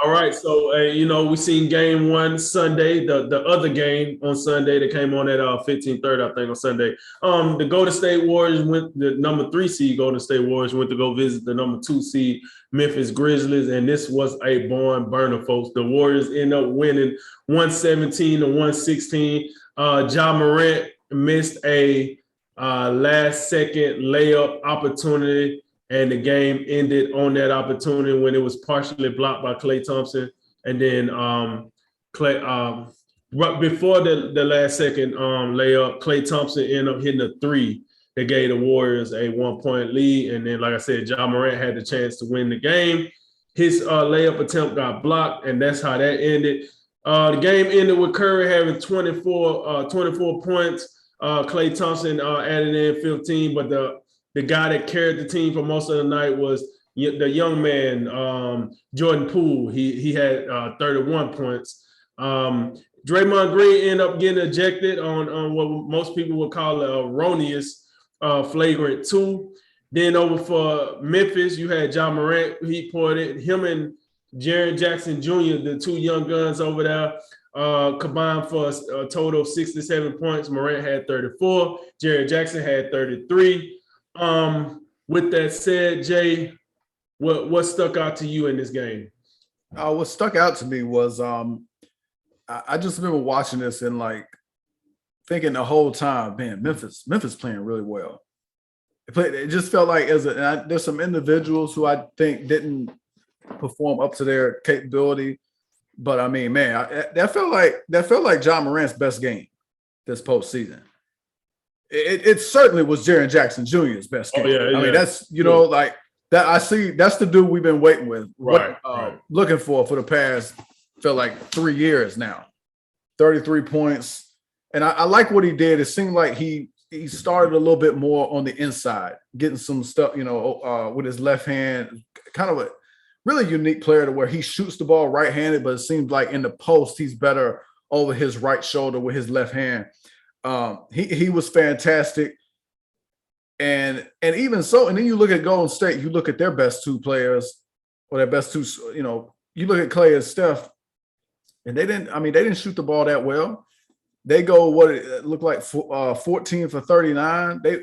All right, so we seen game one Sunday, the other game on Sunday that came on at 15:30, I think, on Sunday. The Golden State Warriors went the number 3 seed Golden State Warriors went to go visit the number 2 seed Memphis Grizzlies, and this was a barn burner, folks. The Warriors end up winning 117 to 116. Ja Morant missed a last second layup opportunity, and the game ended on that opportunity when it was partially blocked by Klay Thompson. And then Klay, right before the last second layup, Klay Thompson ended up hitting a three that gave the Warriors a 1 point lead. And then, like I said, Ja Morant had the chance to win the game. His layup attempt got blocked, and that's how that ended. The game ended with Curry having 24 points. Klay Thompson added in 15, but the guy that carried the team for most of the night was the young man, Jordan Poole. He had 31 points. Draymond Green ended up getting ejected on what most people would call a erroneous flagrant 2. Then over for Memphis, you had Ja Morant. He poured it. Him and Jaren Jackson Jr., the 2 young guns over there, combined for a total of 67 points. Morant had 34. Jaren Jackson had 33. With that said, Jay, what stuck out to you in this game? What stuck out to me was I just remember watching this and like thinking the whole time, man, Memphis playing really well. It just felt like there's some individuals who I think didn't perform up to their capability, but I mean, man, that felt like Ja Morant's best game this postseason. It certainly was Jaren Jackson Jr.'s best game. I mean, that's like that. I see that's the dude we've been waiting with, right. Looking for the past felt like 3 years now. 33 points, and I like what he did. It seemed like he started a little bit more on the inside, getting some stuff, with his left hand. Kind of a really unique player to where he shoots the ball right-handed, but it seems like in the post he's better over his right shoulder with his left hand. He was fantastic, and even so, and then you look at Golden State, you look at their best 2 players, or their best 2, you look at Klay and Steph, and they didn't shoot the ball that well. They go what it looked like 14 for 39. They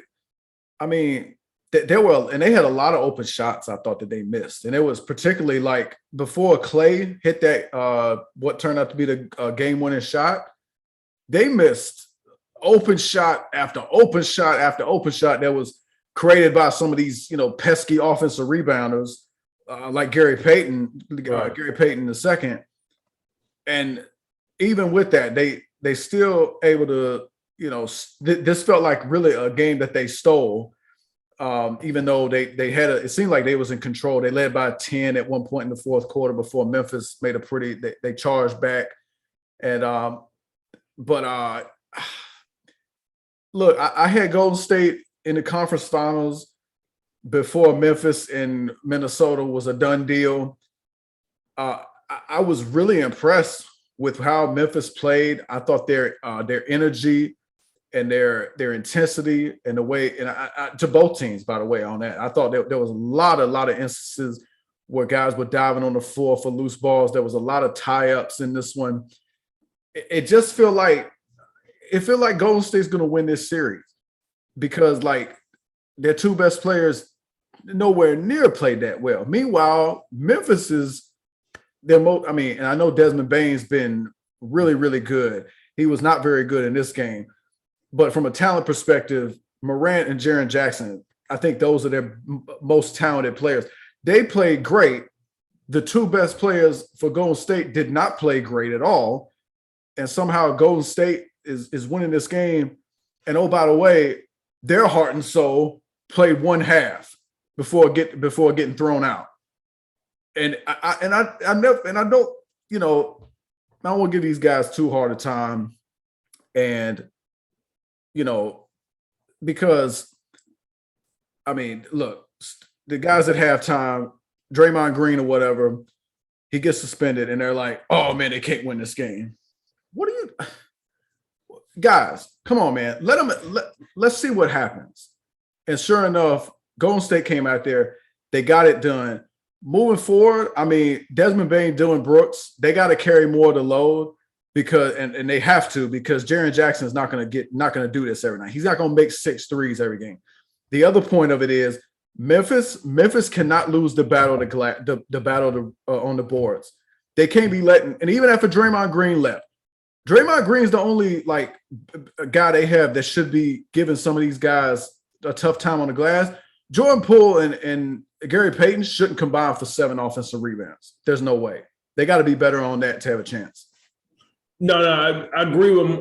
were, and they had a lot of open shots I thought that they missed, and it was particularly like before Klay hit that what turned out to be the game-winning shot, they missed open shot after open shot after open shot that was created by some of these, pesky offensive rebounders like Gary Payton II. And even with that, they still able to, this felt like really a game that they stole. Even though they had it seemed like they was in control. They led by 10 at one point in the fourth quarter before Memphis made they charged back. And look, I had Golden State in the conference finals before Memphis and Minnesota was a done deal. I was really impressed with how Memphis played. I thought their energy and their intensity and the way, and I to both teams, by the way, on that, I thought there was a lot of instances where guys were diving on the floor for loose balls. There was a lot of tie-ups in this one. It just felt like Golden State's going to win this series because like their 2 best players nowhere near played that well. Meanwhile, Memphis is their most. And I know Desmond Bane's been really, really good. He was not very good in this game, but from a talent perspective, Morant and Jaren Jackson, I think those are their most talented players. They played great. The 2 best players for Golden State did not play great at all, and somehow Golden State is winning this game. And oh, by the way, their heart and soul played one half before getting thrown out. And I don't want to give these guys too hard a time, and because look, the guys at halftime, Draymond Green or whatever, he gets suspended, and they're like, "Oh man, they can't win this game." What are you guys? Come on, man. Let's see what happens. And sure enough, Golden State came out there. They got it done. moving forward, I mean, Desmond Bain, Dylan Brooks, they got to carry more of the load because and they have to because Jaren Jackson is not going to do this every night. He's not going to make 6 threes every game. The other point of it is Memphis cannot lose the battle on the boards. They can't be letting, and even after Draymond Green left, Draymond Green is the only like guy they have that should be giving some of these guys a tough time on the glass. Jordan Poole and Gary Payton shouldn't combine for 7 offensive rebounds. There's no way. They got to be better on that to have a chance. No, I agree with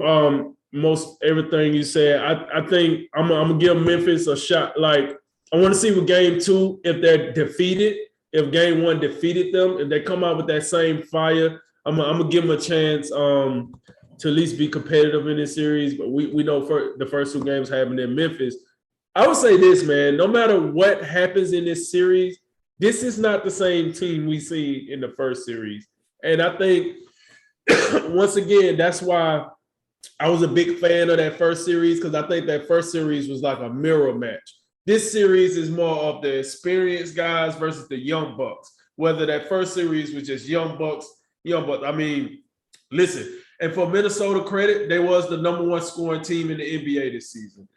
most everything you said. I think I'm gonna give Memphis a shot. Like I want to see with game 2 if they're defeated. If game 1 defeated them, if they come out with that same fire, I'm gonna give them a chance to at least be competitive in this series. But we know the first 2 games happened in Memphis. I would say this, man, no matter what happens in this series, this is not the same team we see in the first series. And I think, once again, that's why I was a big fan of that first series because I think that first series was like a mirror match. This series is more of the experienced guys versus the young bucks. Whether that first series was just young bucks. I mean, listen, and for Minnesota credit, they was the number 1 scoring team in the NBA this season.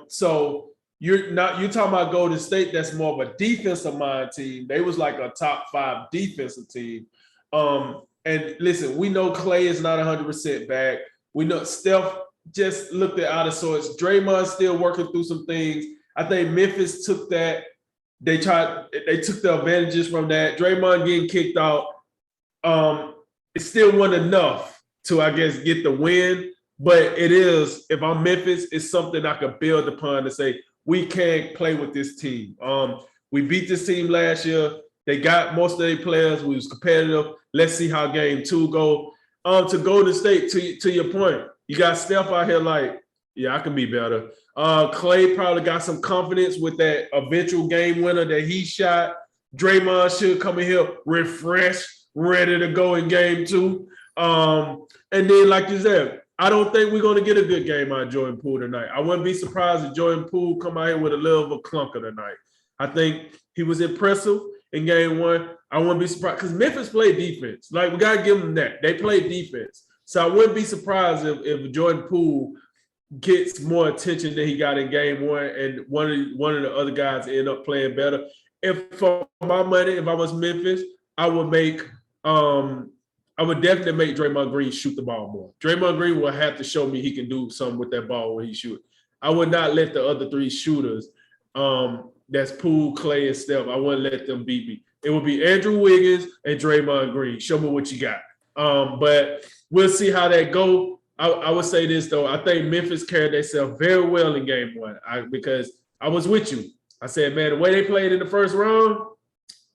So you're talking about Golden State, that's more of a defensive mind team. They was like a top 5 defensive team. And listen, we know Clay is not 100% back. We know Steph just looked out of sorts. Draymond's still working through some things. I think Memphis took that. They took the advantages from that. Draymond getting kicked out. It still wasn't enough to, I guess, get the win. But it is, if I'm Memphis, it's something I could build upon to say, we can't play with this team. We beat this team last year. They got most of their players. We was competitive. Let's see how game 2 go. To Golden State, to your point, you got Steph out here like, yeah, I can be better. Clay probably got some confidence with that eventual game winner that he shot. Draymond should come in here refreshed, ready to go in game 2. And then, like you said, I don't think we're going to get a good game out of Jordan Poole tonight. I wouldn't be surprised if Jordan Poole come out here with a little of a clunker tonight. I think he was impressive in game 1. I wouldn't be surprised because Memphis played defense. Like, we got to give them that. They played defense. So I wouldn't be surprised if Jordan Poole gets more attention than he got in game 1 and one of the other guys end up playing better. If for my money, if I was Memphis, I would definitely make Draymond Green shoot the ball more. Draymond Green will have to show me he can do something with that ball when he shoots. I would not let the other 3 shooters, that's Poole, Clay, and Steph, I wouldn't let them beat me. It would be Andrew Wiggins and Draymond Green. Show me what you got. But we'll see how that go. I would say this, though. I think Memphis carried themselves very well in game 1 because I was with you. I said, man, the way they played in the first round,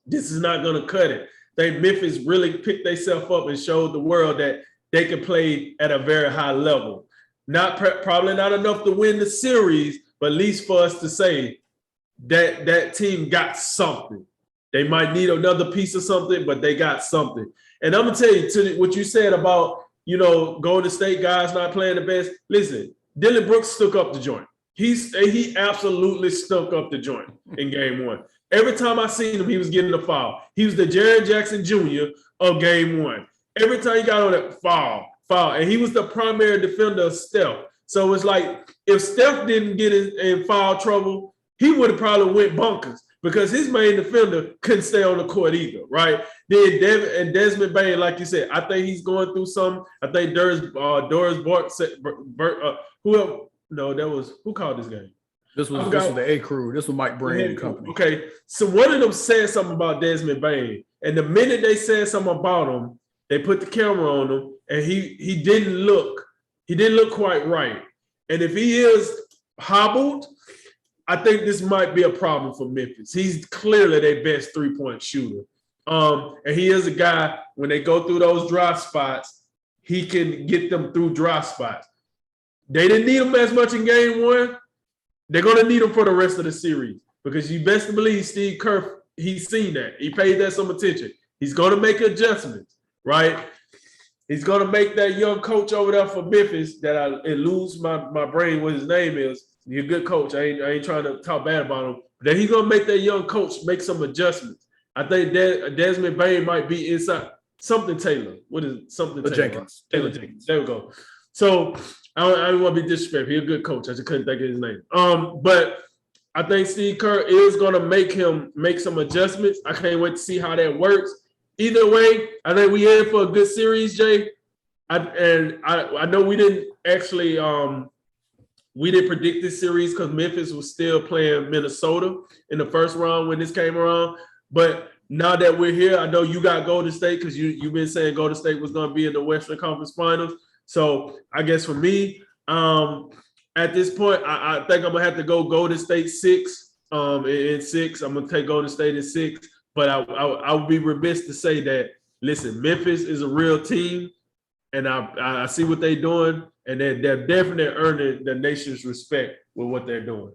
this is not going to cut it. I think Memphis really picked themselves up and showed the world that they can play at a very high level. Probably not enough to win the series, but at least for us to say that team got something. They might need another piece of something, but they got something. And I'm going to tell you, to what you said about, Golden State guys not playing the best. Listen, Dylan Brooks stuck up the joint. He absolutely stuck up the joint in game 1. Every time I seen him, he was getting a foul. He was the Jaren Jackson Jr. of game 1. Every time he got on that foul. And he was the primary defender of Steph. So it's like if Steph didn't get in foul trouble, he would have probably went bonkers because his main defender couldn't stay on the court either, right? Then Desmond Bain, like you said, I think he's going through something. I think Doris Burke said, who called this game? This was the A crew. This was Mike Breen and company. Okay, so one of them said something about Desmond Bain, and the minute they said something about him, they put the camera on him, and he didn't look quite right. And if he is hobbled, I think this might be a problem for Memphis. He's clearly their best 3-point shooter, and he is a guy when they go through those dry spots, he can get them through dry spots. They didn't need him as much in game 1. They're going to need him for the rest of the series because you best believe Steve Kerr, he's seen that. He paid that some attention. He's going to make adjustments, right? He's going to make that young coach over there for Memphis that I lose my brain what his name is. He's a good coach. I ain't trying to talk bad about him. But then he's going to make that young coach make some adjustments. I think Desmond Bain might be inside something Taylor. What is it? Something Taylor? Jenkins. Taylor Jenkins. There we go. So I don't want to be disrespectful. He's a good coach. I just couldn't think of his name. But I think Steve Kerr is going to make him make some adjustments. I can't wait to see how that works. Either way, I think we in for a good series, Jay. I know we didn't actually we didn't predict this series because Memphis was still playing Minnesota in the first round when this came around. But now that we're here, I know you got Golden State because you've been saying Golden State was going to be in the Western Conference Finals. So I guess for me, at this point, I think I'm going to have to go Golden State 6 in 6. I'm going to take Golden State in 6. But I would be remiss to say that, listen, Memphis is a real team, and I see what they're doing, and they're definitely earning the nation's respect with what they're doing.